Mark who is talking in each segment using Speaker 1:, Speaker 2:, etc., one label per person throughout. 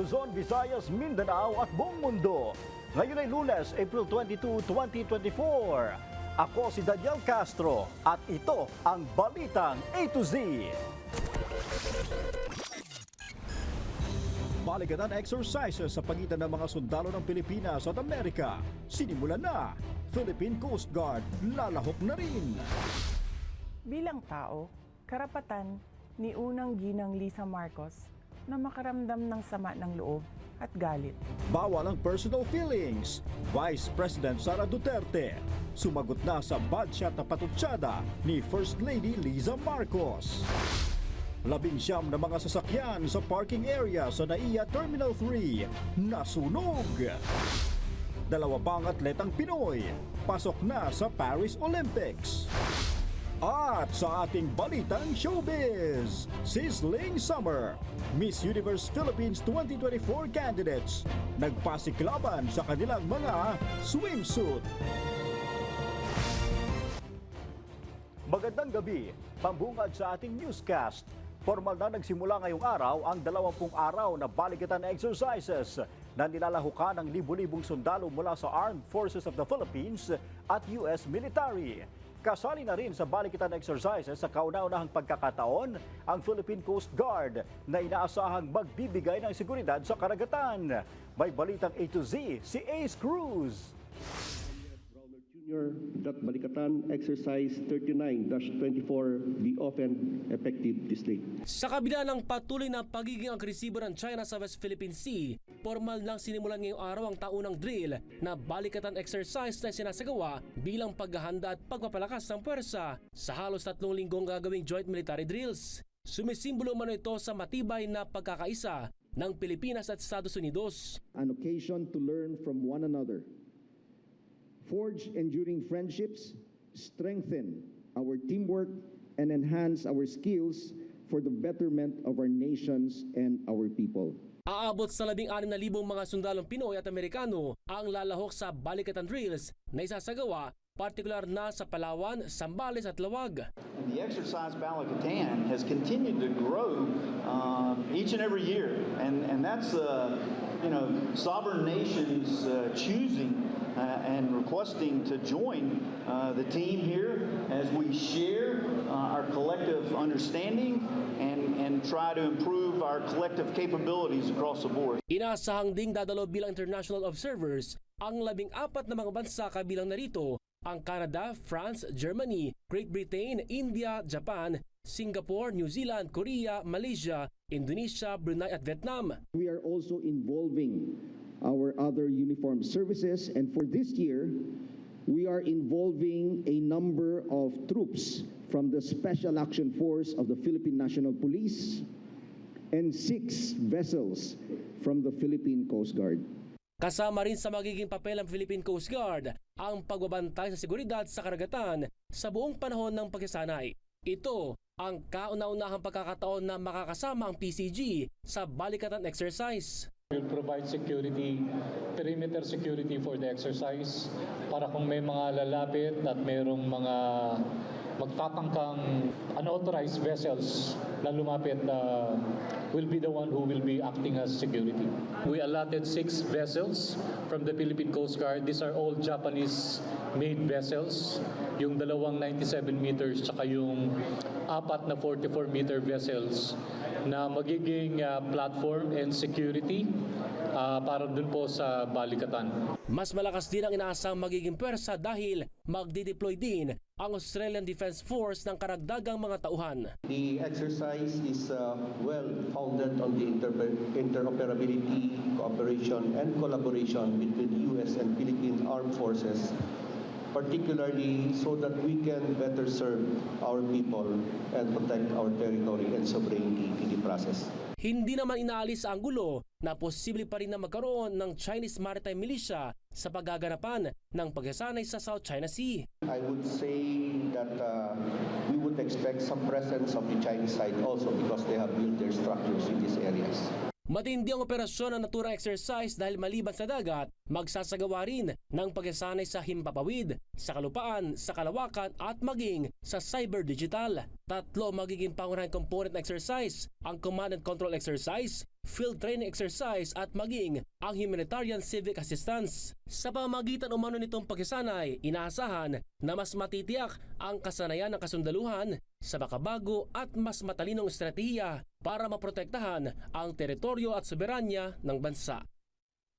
Speaker 1: Luzon, Visayas, Mindanao at buong mundo. Ngayon ay Lunes, April 22, 2024. Ako si Daniel Castro at ito ang Balitang A to Z. Balikatan exercises sa pagitan ng mga sundalo ng Pilipinas at Amerika. Sinimulan na. Philippine Coast Guard lalahok na rin.
Speaker 2: Bilang tao, karapatan ni Unang Ginang Lisa Marcos na makaramdam ng sama ng loob at galit.
Speaker 1: Bawal ang personal feelings. Vice President Sara Duterte sumagot na sa bad shot na patutsada ni First Lady Liza Marcos. 19 na mga sasakyan sa parking area sa NAIA Terminal 3 nasunog. 2 pang atletang Pinoy pasok na sa Paris Olympics. At sa ating balitang showbiz, sizzling summer, Miss Universe Philippines 2024 candidates nagpasiklaban sa kanilang mga swimsuit. Magandang gabi, pambungad sa ating newscast. Formal na nagsimula ngayong araw ang 20 araw na balikatan exercises na nilalahukan ng libu-libong sundalo mula sa Armed Forces of the Philippines at US military. Kasali na rin sa balikatan exercises sa kauna-unahang pagkakataon ang Philippine Coast Guard na inaasahang magbibigay ng seguridad sa karagatan. May balitang A to Z si Ace Cruz.
Speaker 3: That Balikatan Exercise 39-24 be often effective this day.
Speaker 4: Sa kabila ng patuloy na pagiging agresibo ng China sa West Philippine Sea, formal lang sinimulan ngayong araw ang taunang drill na balikatan exercise na sinasagawa bilang paghahanda at pagpapalakas ng puwersa sa halos 3 linggong gagawing joint military drills. Sumisimbolo man ito sa matibay na pagkakaisa ng Pilipinas at Estados Unidos.
Speaker 3: An occasion to learn from one another, forge enduring friendships, strengthen our teamwork, and enhance our skills for the betterment of our nations and our people.
Speaker 4: Aabot sa 16,000 mga sundalong Pinoy at Amerikano ang lalahok sa balikatan drills na isasagawa, partikular na sa Palawan, Zambales at Lawag.
Speaker 5: And the exercise Balikatan has continued to grow each and every year, and that's sovereign nations choosing and requesting to join the team here as we share our collective understanding and try to improve our collective capabilities across the board.
Speaker 4: Inaasahang ding dadalo bilang international observers ang 14 na mga bansa kabilang narito ang Canada, France, Germany, Great Britain, India, Japan, Singapore, New Zealand, Korea, Malaysia, Indonesia, Brunei at Vietnam.
Speaker 3: We are also involving our other uniformed services, and for this year, we are involving a number of troops from the Special Action Force of the Philippine National Police and 6 vessels from the Philippine Coast Guard.
Speaker 4: Kasama rin sa magiging papel ng Philippine Coast Guard ang pagbabantay sa seguridad sa karagatan sa buong panahon ng pagsasanay. Ito ang kauna-unahang pagkakataon na makakasama ang PCG sa balikatan exercise.
Speaker 6: We'll provide security, perimeter security for the exercise para kung may mga lalapit at mayroong mga magtatangkang unauthorized vessels na lumapit will be the one who will be acting as security. We allotted 6 vessels from the Philippine Coast Guard. These are all Japanese-made vessels. Yung 2 97 meters tsaka yung 4 na 44-meter vessels na magiging platform and security para dun po sa balikatan.
Speaker 4: Mas malakas din ang inaasang magiging pwersa dahil magdideploy din ang Australian Defence Force ng karagdagang mga tauhan.
Speaker 7: The exercise is well-founded on the interoperability, cooperation, and collaboration between the U.S. and Philippine Armed Forces, particularly so that we can better serve our people and protect our territory and sovereignty in the process.
Speaker 4: Hindi naman inaalis ang gulo na posible pa rin na magkaroon ng Chinese Maritime Militia sa paggaganapan ng pagsasanay sa South China Sea.
Speaker 7: I would say that we would expect some presence of the Chinese side also because they have built their structures in these areas.
Speaker 4: Matindi ang operasyon ng naturang exercise dahil maliban sa dagat, magsasagawa rin ng pagsasanay sa himpapawid, sa kalupaan, sa kalawakan at maging sa cyber digital. 3 magiging pangunahing component ng exercise, ang command and control exercise, field training exercise at maging ang humanitarian civic assistance. Sa pamamagitan umano nitong pagkisanay, inaasahan na mas matitiyak ang kasanayan ng kasundaluhan sa makabago at mas matalinong estratehiya para maprotektahan ang teritoryo at soberanya ng bansa.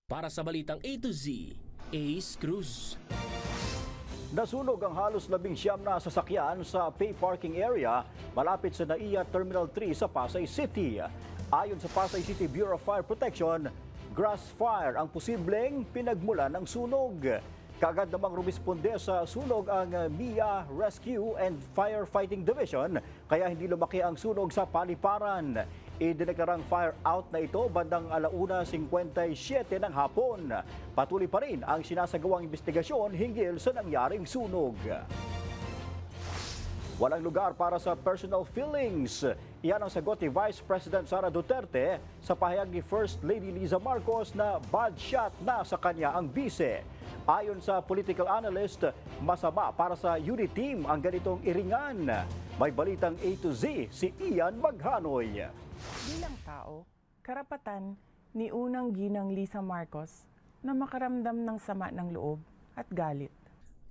Speaker 4: Para sa Balitang A to Z, Ace Cruz.
Speaker 1: Nasunog ang halos 19 na sasakyan sa pay parking area malapit sa NAIA Terminal 3 sa Pasay City. Ayon sa Pasay City Bureau of Fire Protection, grass fire ang posibleng pinagmulan ng sunog. Kaagad namang rumisponde sa sunog ang MIA Rescue and Firefighting Division kaya hindi lumaki ang sunog sa paliparan. Idineklarang fire out na ito bandang 1:57 ng hapon. Patuloy pa rin ang sinasagawang investigasyon hinggil sa nangyaring sunog. Walang lugar para sa personal feelings. Iyan ang sagot ni Vice President Sara Duterte sa pahayag ni First Lady Liza Marcos na bad shot na sa kanya ang bise. Ayon sa political analyst, masama para sa unit team ang ganitong iringan. May balitang A to Z si Ian Maghanoy.
Speaker 2: Bilang tao, karapatan ni unang ginang Liza Marcos na makaramdam ng sama ng loob at galit.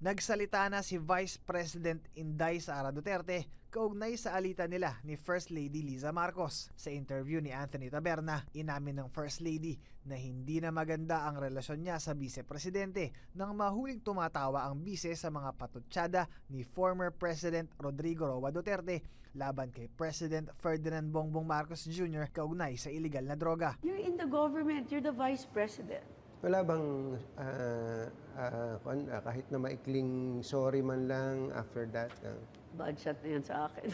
Speaker 8: Nagsalita na si Vice President Inday Sara Duterte kaugnay sa alitan nila ni First Lady Liza Marcos. Sa interview ni Anthony Taberna, inamin ng First Lady na hindi na maganda ang relasyon niya sa Vice Presidente nang mahuling tumatawa ang bise sa mga patutsyada ni former President Rodrigo Roa Duterte laban kay President Ferdinand Bongbong Marcos Jr. kaugnay sa iligal na droga.
Speaker 9: You're in the government, you're the Vice President.
Speaker 10: Wala bang kahit na maikling sorry man lang after that?
Speaker 9: Bad shot na yan sa akin.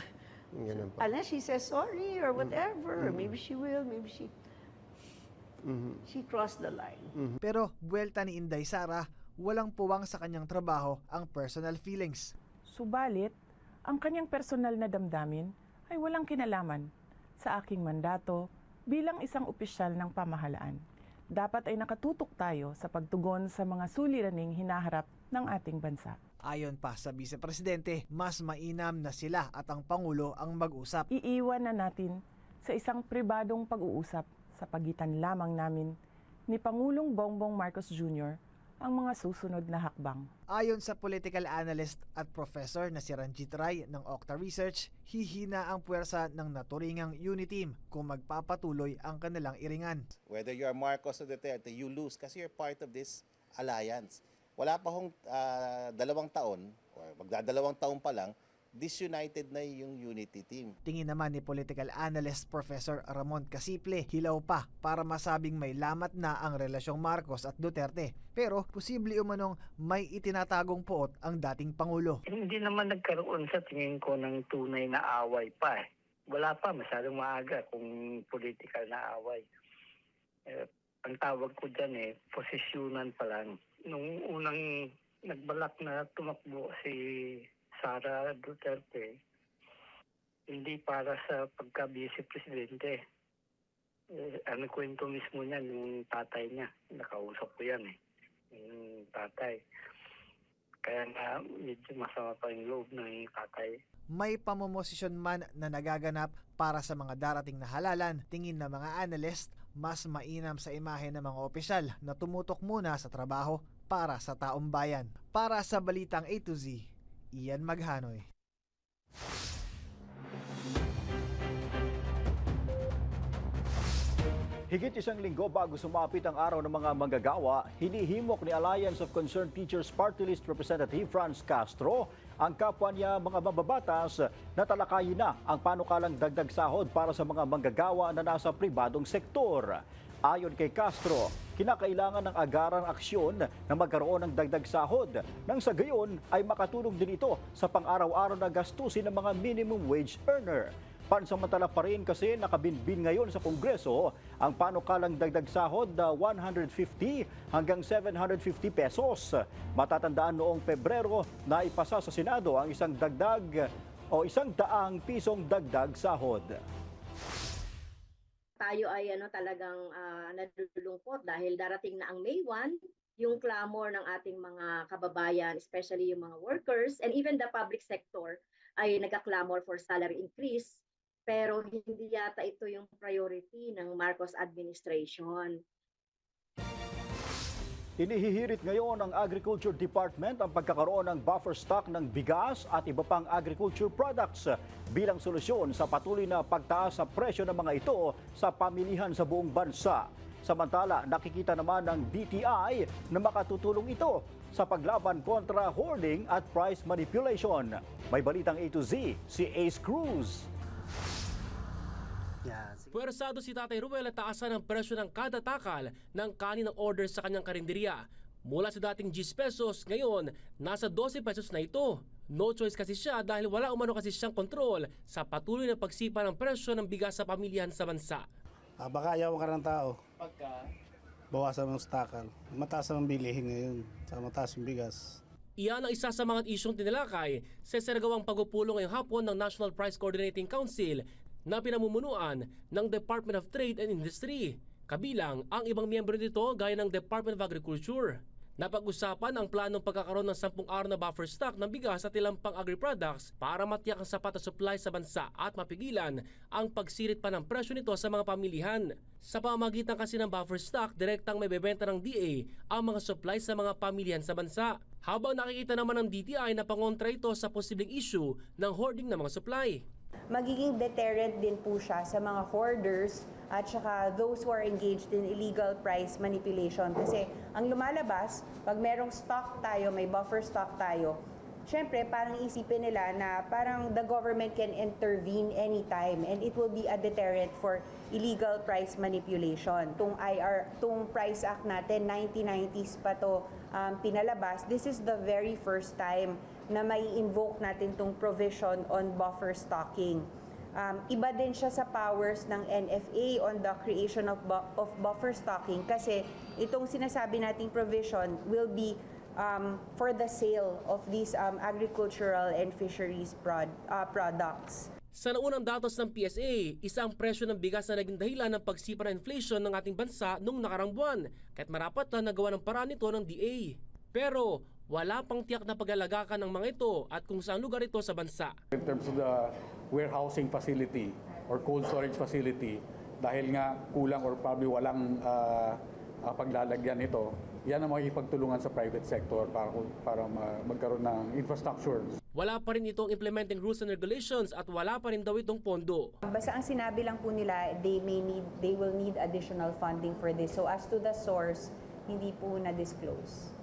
Speaker 10: Ganun po.
Speaker 9: Unless she says sorry or whatever, maybe she will, maybe she crossed the line.
Speaker 8: Pero buwelta ni Inday Sara, walang puwang sa kanyang trabaho ang personal feelings.
Speaker 2: Subalit, ang kanyang personal na damdamin ay walang kinalaman sa aking mandato bilang isang opisyal ng pamahalaan. Dapat ay nakatutok tayo sa pagtugon sa mga suliraning hinaharap ng ating bansa.
Speaker 8: Ayon pa sa Vice Presidente, mas mainam na sila at ang Pangulo ang mag-usap.
Speaker 2: Iiwan na natin sa isang pribadong pag-uusap sa pagitan lamang namin ni Pangulong Bongbong Marcos Jr. ang mga susunod na hakbang.
Speaker 8: Ayon sa political analyst at professor na si Ranjit Rai ng Okta Research, hihina ang puwersa ng naturingang unit team kung magpapatuloy ang kanilang iringan.
Speaker 11: Whether you're Marcos or Duterte, you lose kasi you're part of this alliance. Wala pa hong 2 taon, or magdadalawang taon pa lang, disunited na yung unity team.
Speaker 8: Tingin naman ni political analyst Professor Ramon Casiple, hilaw pa para masabing may lamat na ang relasyong Marcos at Duterte. Pero posible umanong may itinatagong poot ang dating Pangulo.
Speaker 12: Hindi naman nagkaroon sa tingin ko ng tunay na away pa. Wala pa, masyadong maaga kung political na away. Ang tawag ko dyan posisyonan pa lang. Nung unang nagbalak na tumakbo si Sara Duterte, hindi para sa pagka-vice presidente. Ano kwento mismo niya, yung tatay niya. Nakausap ko yan yung tatay. Kaya nga medyo masama pa yung loob ng tatay.
Speaker 8: May pamomosisyon man na nagaganap para sa mga darating na halalan, tingin ng mga analyst, mas mainam sa imahe ng mga opisyal na tumutok muna sa trabaho para sa taong bayan. Para sa Balitang A to Z, Ian Maghanoy.
Speaker 1: Higit 1 linggo bago sumapit ang araw ng mga manggagawa, hinihimok ni Alliance of Concerned Teachers Party List Representative Franz Castro ang kapwa niya mga mababatas na talakayin na ang panukalang dagdag sahod para sa mga manggagawa na nasa pribadong sektor. Ayon kay Castro, kinakailangan ng agarang aksyon na magkaroon ng dagdag sahod nang sa gayon ay makatulong din ito sa pang-araw-araw na gastusin ng mga minimum wage earner. Pansamantala pa rin kasi nakabinbin ngayon sa Kongreso ang panukalang dagdag sahod na 150 hanggang 750 pesos. Matatandaan noong Pebrero na ipasa sa Senado ang isang dagdag o 100 pisong dagdag sahod.
Speaker 13: Tayo ay talagang nalulungkot dahil darating na ang May 1, yung clamor ng ating mga kababayan, especially yung mga workers and even the public sector ay nagka-clamor for salary increase. pero hindi yata ito yung priority ng Marcos administration.
Speaker 1: Inihihirit ngayon ng Agriculture Department ang pagkakaroon ng buffer stock ng bigas at iba pang agriculture products bilang solusyon sa patuloy na pagtaas sa presyo ng mga ito sa pamilihan sa buong bansa. Samantala, nakikita naman ng DTI na makatutulong ito sa paglaban kontra hoarding at price manipulation. May balitang A to Z, si Ace Cruz.
Speaker 4: Puwersado si Tatay Ruel at taasan ang presyo ng kada takal ng kanin ng order sa kanyang karinderya. Mula sa dating 10 pesos, ngayon nasa 12 pesos na ito. No choice kasi siya dahil wala umano kasi siyang kontrol sa patuloy na pagsipa ng presyo ng bigas sa pamilyahan sa bansa.
Speaker 14: Baka ayaw ka ng tao. Bawasan ng stakal. Mataas ang bilihin ngayon. Saka mataas yung bigas.
Speaker 4: Iyan ang isa sa mga isyong tinalakay sa saragawang pagpupulong ngayong hapon ng National Price Coordinating Council na pinamumunuan ng Department of Trade and Industry. Kabilang ang ibang miyembro nito gaya ng Department of Agriculture. Napag-usapan ang planong pagkakaroon ng 10 araw na buffer stock ng bigas at ilang pang agri-products para matiyak ang sapat na supply sa bansa at mapigilan ang pagsirit pa ng presyo nito sa mga pamilihan. Sa pamamagitan kasi ng buffer stock, direktang may bebenta ng DA ang mga supply sa mga pamilihan sa bansa. Habang nakikita naman ng DTI na pangontra ito sa posibleng issue ng hoarding ng mga supply.
Speaker 15: Magiging deterrent din po siya sa mga hoarders at saka those who are engaged in illegal price manipulation. Kasi ang lumalabas, pag merong stock tayo, may buffer stock tayo, syempre parang isipin nila na parang the government can intervene anytime and it will be a deterrent for illegal price manipulation. Tung Price Act natin, 1990s pa to pinalabas. This is the very first time na may invoke natin tung provision on buffer stocking. Iba din siya sa powers ng NFA on the creation of buffer stocking kasi itong sinasabi nating provision will be for the sale of these agricultural and fisheries products.
Speaker 4: Sa naunang datos ng PSA, isang presyo ng bigas na naging dahilan ng pagsipa ng inflation ng ating bansa noong nakarang buwan, kahit marapat lang nagawa ng paraan nito ng DA. Pero wala pang tiyak na pag-alagakan ng mga ito at kung saan lugar ito sa bansa.
Speaker 16: In terms of the warehousing facility or cold storage facility, dahil nga kulang or probably walang paglalagyan nito, yan ang makikipagtulungan sa private sector para magkaroon ng infrastructure.
Speaker 4: Wala pa rin itong implementing rules and regulations at wala pa rin daw itong pondo.
Speaker 15: Basta ang sinabi lang po nila, they will need additional funding for this. So as to the source, hindi po na-disclose.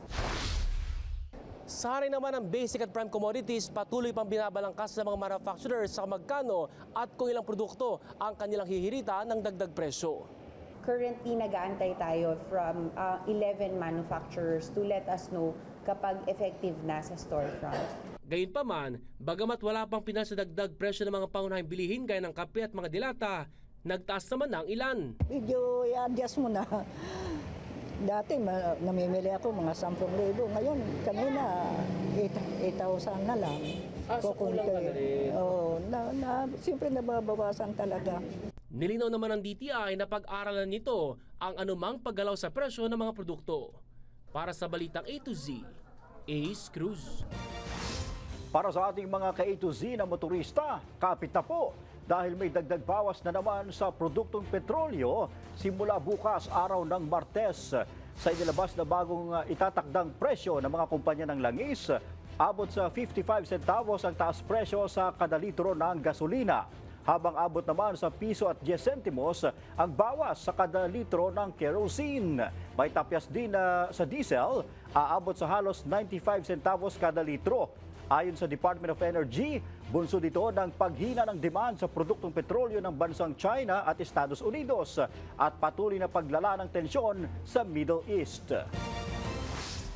Speaker 4: Sa rin naman ng basic at prime commodities, patuloy pang binabalangkas sa mga manufacturers sa magkano at kung ilang produkto ang kanilang hihirita ng dagdag presyo.
Speaker 15: Currently, nag-aantay tayo from 11 manufacturers to let us know kapag effective na sa storefront.
Speaker 4: Gayunpaman, bagamat wala pang pinasa dagdag presyo ng mga pangunahing bilihin gaya ng kape at mga dilata, nagtaas naman na ang ilan.
Speaker 17: Medyo i-adjust mo na. Dati namimili ako mga 10,000. Ngayon, kanina 8,000 na lang.
Speaker 4: So kulang ka na rin?
Speaker 17: Oo, siyempre nababawasan talaga.
Speaker 4: Nilinaw naman ng DTI na pag-aralan nito ang anumang paggalaw sa presyo ng mga produkto. Para sa Balitang A to Z, Ace Cruz.
Speaker 1: Para sa ating mga ka-A to Z na motorista, kapit na po dahil may dagdag bawas na naman sa produktong petrolyo simula bukas araw ng Martes. Sa inilabas na bagong itatakdang presyo ng mga kumpanya ng langis, abot sa 55 centavos ang taas presyo sa kada litro ng gasolina. Habang abot naman sa piso at 10 sentimos ang bawas sa kada litro ng kerosene. May tapyas din sa diesel, aabot sa halos 95 centavos kada litro. Ayon sa Department of Energy, bunso dito ng paghina ng demand sa produktong petrolyo ng bansang China at Estados Unidos at patuloy na paglala ng tensyon sa Middle East.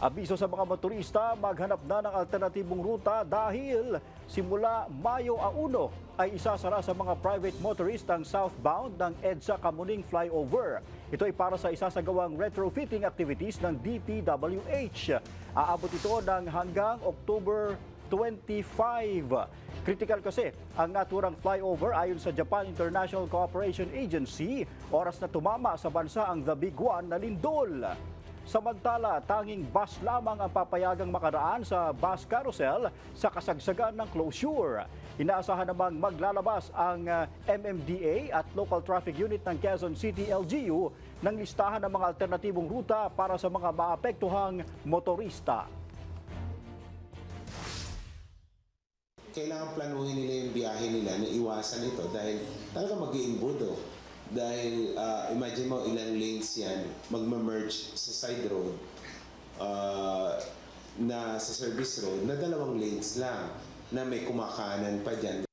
Speaker 1: Abiso sa mga motorista, maghanap na ng alternatibong ruta dahil simula Mayo 1 ay isasara sa mga private motorist ang southbound ng EDSA Kamuning Flyover. Ito ay para sa isasagawang retrofitting activities ng DPWH. Aabot ito ng hanggang October 25. Critical kasi ang naturang flyover ayon sa Japan International Cooperation Agency, oras na tumama sa bansa ang The Big One na lindol. Samantala, tanging bus lamang ang papayagang makaraan sa bus carousel sa kasagsagan ng closure. Inaasahan namang maglalabas ang MMDA at Local Traffic Unit ng Quezon City LGU ng listahan ng mga alternatibong ruta para sa mga maapektuhang motorista.
Speaker 18: Kailangan planuhin nila yung biyahe nila na iwasan ito dahil talaga mag-iimbudo. Dahil imagine mo ilang lanes yan magma-merge sa side road na sa service road na 2 lanes lang na may kumakanan pa dyan.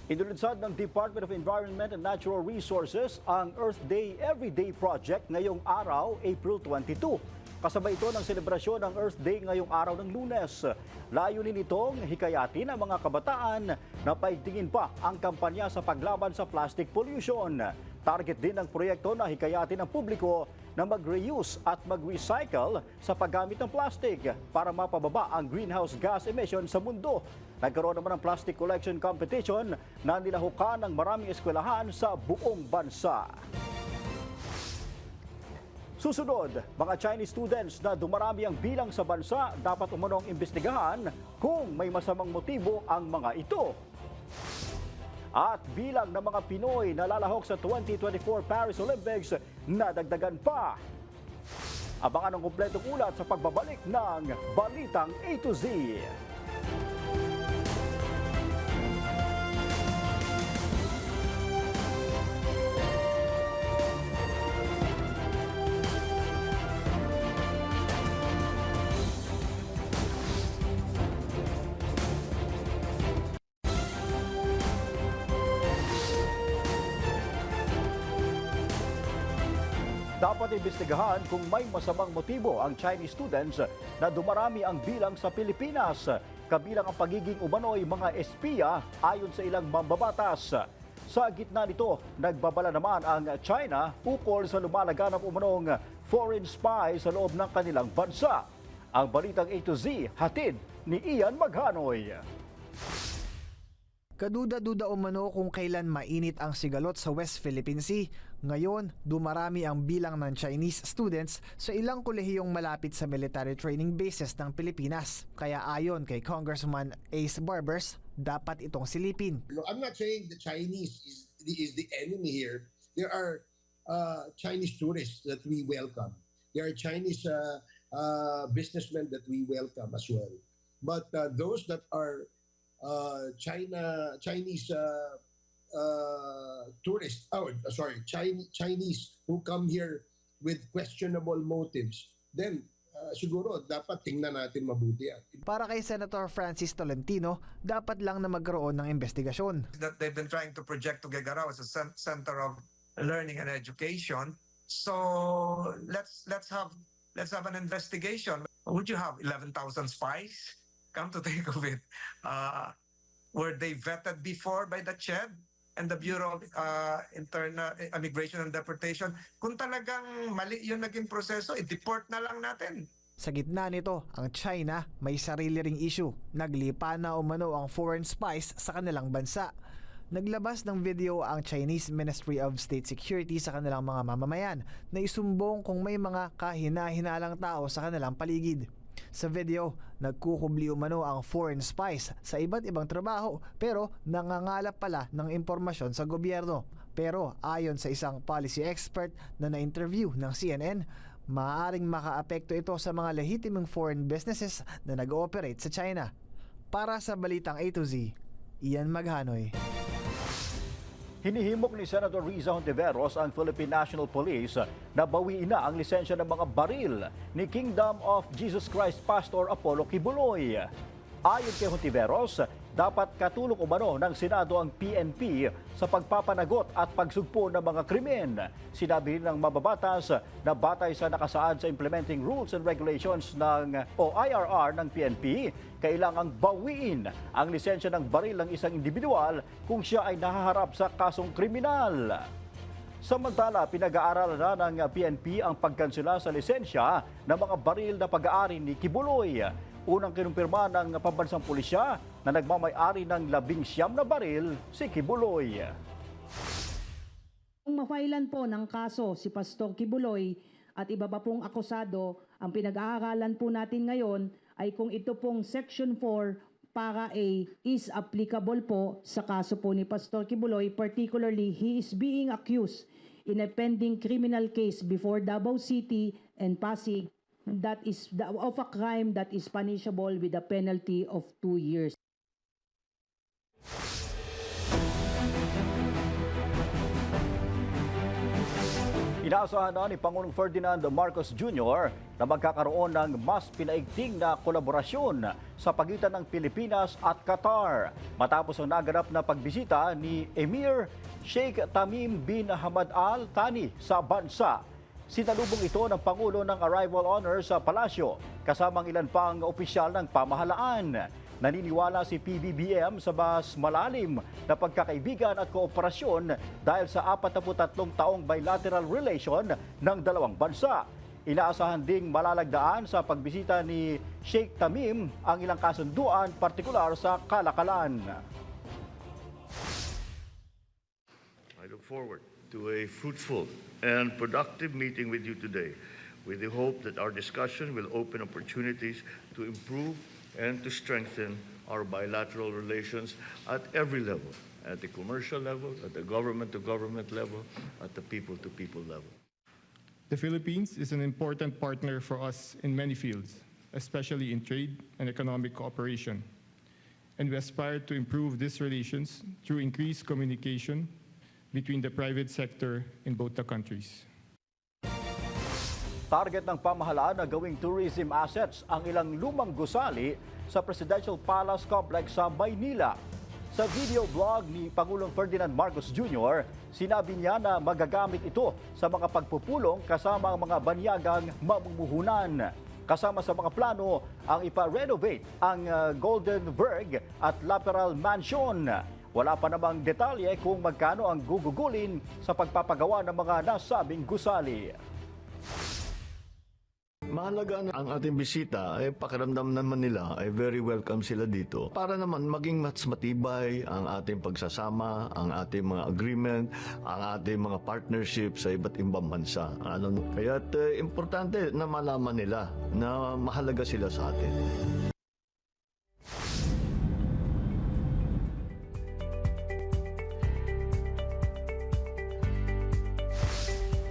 Speaker 1: Inilunsad ng Department of Environment and Natural Resources ang Earth Day Everyday Project ngayong araw, April 22. Kasabay ito ng selebrasyon ng Earth Day ngayong araw ng Lunes. Layunin nitong hikayatin ang mga kabataan na paigtingin pa ang kampanya sa paglaban sa plastic pollution. Target din ng proyekto na hikayatin ang publiko na mag-reuse at mag-recycle sa paggamit ng plastic para mapababa ang greenhouse gas emission sa mundo. Nagkaroon naman ng plastic collection competition na nilahukan ng maraming eskwelahan sa buong bansa. Susunod, mga Chinese students na dumarami ang bilang sa bansa dapat umunong imbestigahan kung may masamang motibo ang mga ito. At bilang ng mga Pinoy na lalahok sa 2024 Paris Olympics, nadagdagan pa. Abangan ang kumpletong ulat sa pagbabalik ng Balitang A to Z. Dapat imbestigahan kung may masamang motibo ang Chinese students na dumarami ang bilang sa Pilipinas, kabilang ang pagiging umano'y mga espiya ayon sa ilang mambabatas. Sa gitna nito, nagbabala naman ang China ukol sa lumalaganap umanong foreign spy sa loob ng kanilang bansa. Ang Balitang A to Z, hatid ni Ian Maghanoy.
Speaker 8: Kaduda-duda umano kung kailan mainit ang sigalot sa West Philippine Sea. Ngayon, dumarami ang bilang ng Chinese students sa ilang kolehiyong malapit sa military training bases ng Pilipinas. Kaya ayon kay Congressman Ace Barbers, dapat itong silipin.
Speaker 19: I'm not saying the Chinese is the enemy here. There are Chinese tourists that we welcome. There are Chinese businessmen that we welcome as well. But those that are Chinese tourists, Chinese who come here with questionable motives, then siguro dapat tingnan natin mabuti yan.
Speaker 8: Para kay Senator Francis Tolentino, dapat lang na magkaroon ng investigasyon.
Speaker 20: That they've been trying to project Tuguegarao as a center of learning and education. So let's have an investigation. Would you have 11,000 spies? Come to think of it, were they vetted before by the CHED and the Bureau of Internal Immigration and Deportation? Kung talagang mali yung naging proseso, i-deport na lang natin.
Speaker 8: Sa gitna nito, ang China may sarili ring issue. Naglipa na umano ang foreign spies sa kanilang bansa. Naglabas ng video ang Chinese Ministry of State Security sa kanilang mga mamamayan na isumbong kung may mga kahina-hinalang tao sa kanilang paligid. Sa video, nagkukubli umano ang foreign spies sa iba't ibang trabaho pero nangangalap pala ng impormasyon sa gobyerno. Pero ayon sa isang policy expert na na-interview ng CNN, maaaring makaapekto ito sa mga lehitimong foreign businesses na nag-ooperate sa China. Para sa Balitang A to Z, Ian Maghanoy.
Speaker 1: Hinihimok ni Senator Riza Hontiveros ang Philippine National Police na bawiin na ang lisensya ng mga baril ni Kingdom of Jesus Christ Pastor Apollo Kibuloy. Ayon kay Hontiveros, dapat katulong umano ng Senado ang PNP sa pagpapanagot at pagsugpo ng mga krimen. Sinabi rin ng mababatas na batay sa nakasaad sa Implementing Rules and Regulations ng o IRR ng PNP, kailangang bawiin ang lisensya ng baril ng isang individual kung siya ay nahaharap sa kasong kriminal. Samantala, pinag-aaralan na ng PNP ang pagkansela sa lisensya ng mga baril na pag-aari ni Kibuloy. Unang kinumpirma ng pambansang pulisya na nagmamay-ari ng 19 na baril si Kibuloy.
Speaker 21: Kung mafailan po ng kaso si Pastor Kibuloy, at iba pa pong akusado, ang pinag-aaralan po natin ngayon ay kung ito pong Section 4 para A is applicable po sa kaso po ni Pastor Kibuloy. Particularly, he is being accused in a pending criminal case before Davao City and Pasig that is of a crime that is punishable with a penalty of 2 years.
Speaker 1: Inaasahan na ni Pangulong Ferdinand Marcos Jr. na magkakaroon ng mas pinaigting na kolaborasyon sa pagitan ng Pilipinas at Qatar matapos ang naganap na pagbisita ni Emir Sheikh Tamim bin Hamad Al Thani sa bansa. Sinalubong ito ng Pangulo ng arrival honor sa palasyo kasamang ilan pang opisyal ng pamahalaan. Naniniwala si PBBM sa mas malalim na pagkakaibigan at kooperasyon dahil sa 43 taong bilateral relation ng dalawang bansa. Inaasahan ding malalagdaan sa pagbisita ni Sheikh Tamim ang ilang kasunduan, partikular sa kalakalan.
Speaker 22: I look forward to a fruitful and productive meeting with you today, with the hope that our discussion will open opportunities to improve and to strengthen our bilateral relations at every level, at the commercial level, at the government-to-government level, at the people-to-people level.
Speaker 23: The Philippines is an important partner for us in many fields, especially in trade and economic cooperation. And we aspire to improve these relations through increased communication between the private sector in both the countries.
Speaker 1: Target ng pamahalaan na gawing tourism assets ang ilang lumang gusali sa Presidential Palace Complex sa Maynila. Sa video blog ni Pangulong Ferdinand Marcos Jr., sinabi niya na magagamit ito sa mga pagpupulong kasama ang mga banyagang mamumuhunan. Kasama sa mga plano ang ipa-renovate ang Golden Verge at Laperal Mansion. Wala pa namang detalye kung magkano ang gugugulin sa pagpapagawa ng mga nasabing gusali.
Speaker 24: Mahalaga na ang ating bisita ay pakiramdam naman nila ay very welcome sila dito para naman maging mas matibay ang ating pagsasama, ang ating mga agreement, ang ating mga partnership sa iba't ibang bansa. Kaya't importante na malaman nila na mahalaga sila sa atin.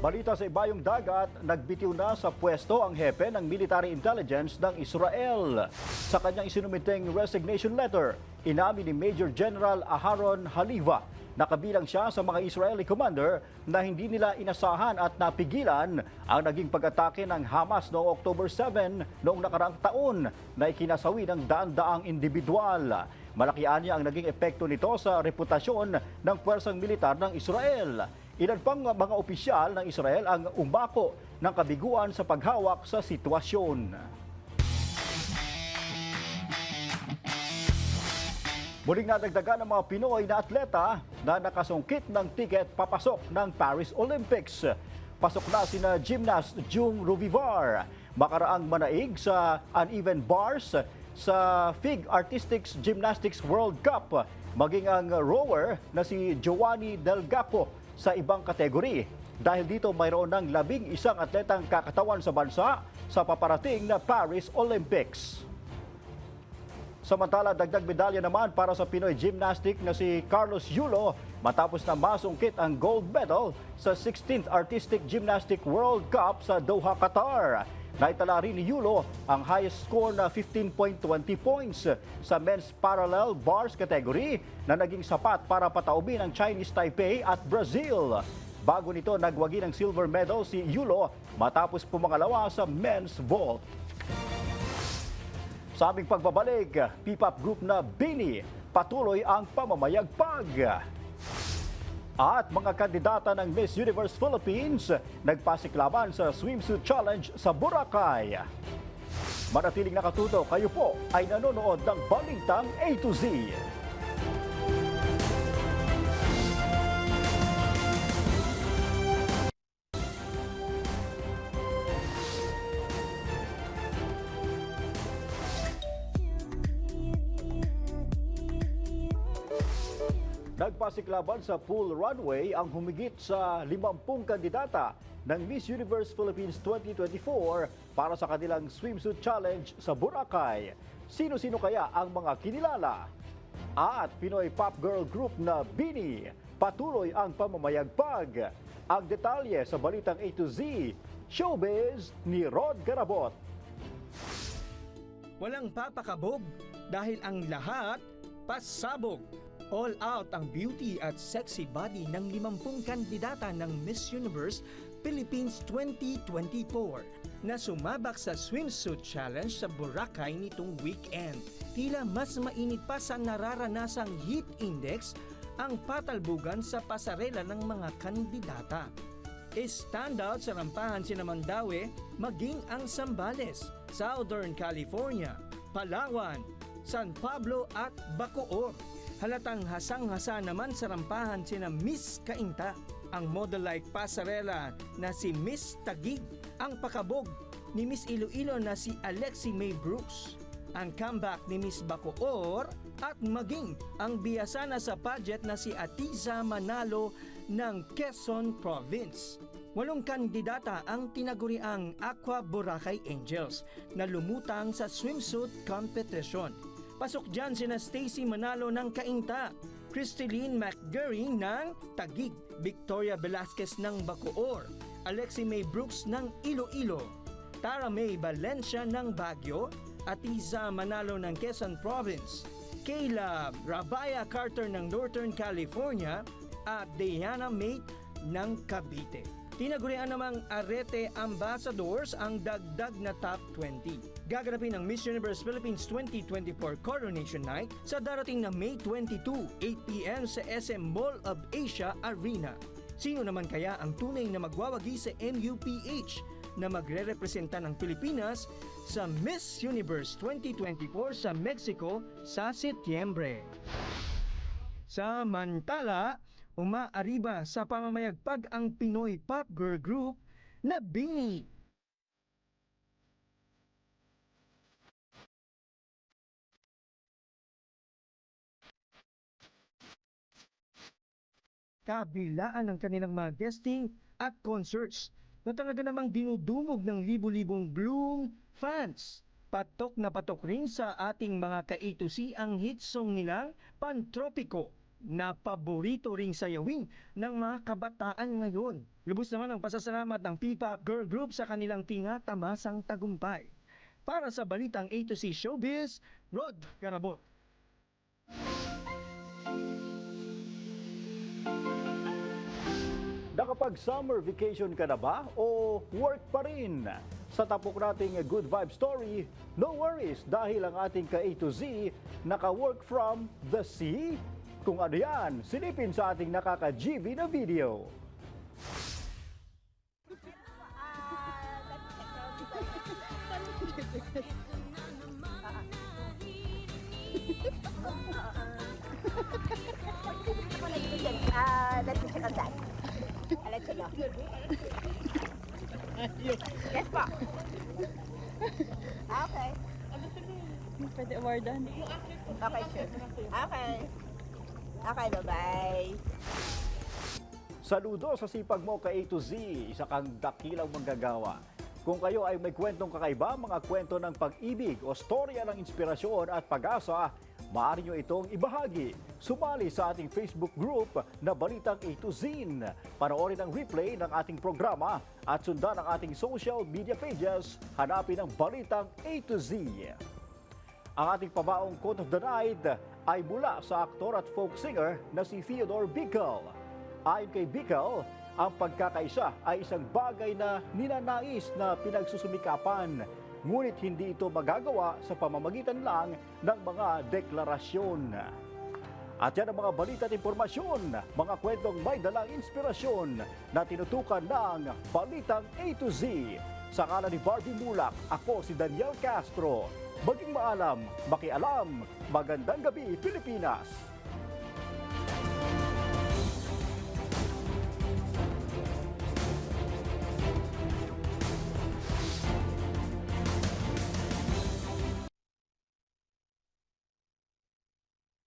Speaker 1: Balita sa ibayong dagat, nagbitiw na sa pwesto ang hepe ng military intelligence ng Israel. Sa kanyang isinumiteng resignation letter, inamin ni Major General Aharon Haliva na kabilang siya sa mga Israeli commander na hindi nila inasahan at napigilan ang naging pag-atake ng Hamas noong October 7 noong nakaraang taon na ikinasawi ng daan-daang individual. Malakian niya ang naging epekto nito sa reputasyon ng puwersang militar ng Israel. Ilan pang mga opisyal ng Israel ang umako ng kabiguan sa paghawak sa sitwasyon. Muling nadagdagan ng mga Pinoy na atleta na nakasungkit ng tiket papasok ng Paris Olympics. Pasok na sina gymnast Jung Ruvivar, makaraang manaig sa uneven bars sa FIG Artistics Gymnastics World Cup, maging ang rower na si Giovanni Delgapo sa ibang kategori. Dahil dito mayroon ng 11 atletang kakatawan sa bansa sa paparating na Paris Olympics. Samantala, dagdag medalya naman para sa Pinoy gymnastic na si Carlos Yulo matapos na masungkit ang gold medal sa 16th Artistic Gymnastic World Cup sa Doha, Qatar. Naitala rin ni Yulo ang highest score na 15.20 points sa men's parallel bars category na naging sapat para pataubin ang Chinese Taipei at Brazil. Bago nito, nagwagi ng silver medal si Yulo matapos pumangalawa sa men's vault. Sa aming pagbabalik, P-pop group na BINI patuloy ang pamamayagpag. At mga kandidata ng Miss Universe Philippines nagpasiklaban sa swimsuit challenge sa Boracay. Manatiling nakatuto, kayo po ay nanonood ng Balitang A to Z. Nagpasiklaban sa pool runway ang humigit sa 50 kandidata ng Miss Universe Philippines 2024 para sa kanilang swimsuit challenge sa Boracay. Sino-sino kaya ang mga kinilala? At Pinoy pop girl group na BINI, patuloy ang pamamayagpag. Ang detalye sa balitang A to Z, Showbiz ni Rod Garabot.
Speaker 3: Walang papakabog dahil ang lahat pasabog. All out ang beauty at sexy body ng 50 kandidata ng Miss Universe Philippines 2024 na sumabak sa swimsuit challenge sa Boracay nitong weekend. Tila mas mainit pa sa nararanasang heat index ang patalbugan sa pasarela ng mga kandidata. Standout sa rampahan sina Mandaue maging ang Zambales, Southern California, Palawan, San Pablo at Bacoor. Halatang hasang-hasa naman sa rampahan sina Miss Cainta, ang model-like pasarela na si Miss Taguig, ang pakabog ni Miss Iloilo na si Alexi May Brooks, ang comeback ni Miss Bacoor at maging ang biyasana sa pageant na si Atiza Manalo ng Quezon Province. 8 kandidata ang tinaguriang Aqua Boracay Angels na lumutang sa swimsuit competition. Pasok dyan sina Stacy Manalo ng Cainta, Cristeline McGurry ng Taguig, Victoria Velasquez ng Bacoor, Alexi May Brooks ng Iloilo, Tara May Valencia ng Baguio, Atiza Manalo ng Quezon Province, Kayla Rabaya Carter ng Northern California at Diana Mate ng Cavite. Tinagurian namang Arete Ambassadors ang dagdag na top 20. Gaganapin ang Miss Universe Philippines 2024 Coronation Night sa darating na May 22, 8 p.m. sa SM Mall of Asia Arena. Sino naman kaya ang tunay na magwawagi sa MUPH na magre-representa ng Pilipinas sa Miss Universe 2024 sa Mexico sa Setyembre? Samantala, umaariba sa pamamayagpag ang Pinoy pop girl group na BINI. Kabilaan ng kanilang mga guesting at concerts na talaga namang dinudumog ng libu-libong Bloom fans. Patok na patok rin sa ating mga ka-A to Z ang hit song nilang Pantropiko na paborito ring sayawin ng mga kabataan ngayon. Lubos naman ang pasasalamat ng P-pop girl group sa kanilang tinatamasang tagumpay. Para sa balitang A to Z Showbiz, Rod Garabot.
Speaker 1: Nakapag-summer vacation ka na ba o work pa rin? Sa tapok nating Good Vibe Story, no worries dahil ang ating ka-A to Z naka-work from the sea. Kung ano yan, silipin sa ating nakaka-GV na video.
Speaker 9: Let's check on that. Let's check out. Yes, pa. Okay.
Speaker 15: Pwede awardan.
Speaker 9: Okay, sure. Okay. Okay, bye-bye.
Speaker 1: Saludo sa sipag mo ka A to Z, isa kang dakilang manggagawa. Kung kayo ay may kwentong kakaiba, mga kwento ng pag-ibig o storya ng inspirasyon at pag-asa, maaari nyo itong ibahagi. Sumali sa ating Facebook group na Balitang A to Z. Panoorin ang replay ng ating programa at sundan ang ating social media pages. Hanapin ang Balitang A to Z. Ang ating pabaong quote of the night ay mula sa aktor at folk singer na si Theodore Bikel. Ayon kay Bikel, ang pagkakaisa ay isang bagay na ninanais na pinagsusumikapan, ngunit hindi ito magagawa sa pamamagitan lang ng mga deklarasyon. At yan ang mga balita at impormasyon, mga kwentong may dalang inspirasyon na tinutukan ng Balitang A to Z. Sa ngalan ni Barbie Mulak, ako si Daniel Castro. Maging maalam, makialam, magandang gabi Pilipinas!